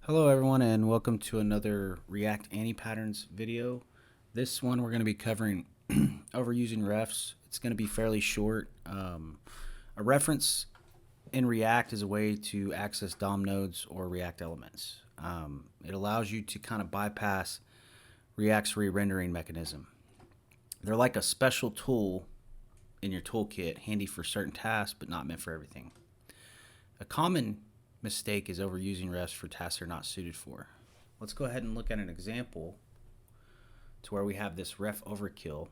Hello everyone and welcome to another React Anti-Patterns video. This one we're going to be covering overusing refs. It's going to be fairly short. A reference in React is a way to access DOM nodes or React elements. It allows you to kind of bypass React's re-rendering mechanism. They're like a special tool in your toolkit, handy for certain tasks but not meant for everything. A common mistake is overusing refs for tasks they're not suited for. Let's go ahead and look at an example to where we have this ref overkill,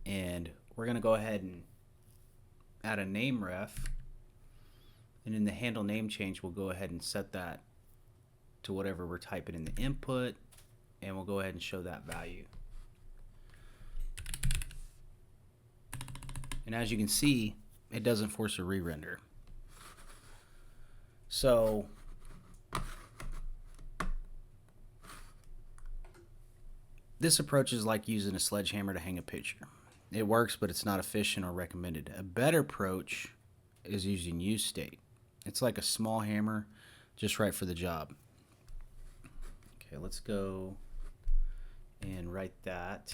and we're going to go ahead and add a name ref, and in the handle name change we'll go ahead and set that to whatever we're typing in the input, and we'll go ahead and show that value. And as you can see, it doesn't force a re-render. So this approach is like using a sledgehammer to hang a picture. It works, but it's not efficient or recommended. A better approach is using useState. It's like a small hammer, just right for the job. Okay, let's go and write that.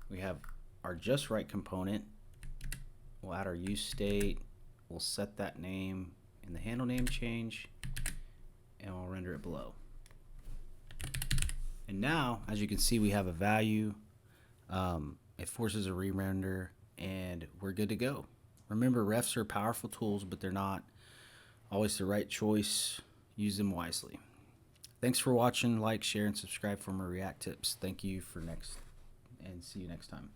We have our just right component. We'll add our useState. We'll set that name in the handle name change, and we'll render it below. And now, as you can see, we have a value. It forces a re-render, and we're good to go. Remember, refs are powerful tools, but they're not always the right choice. Use them wisely. Thanks for watching. Like, share, and subscribe for more React tips. Thank you for and see you next time.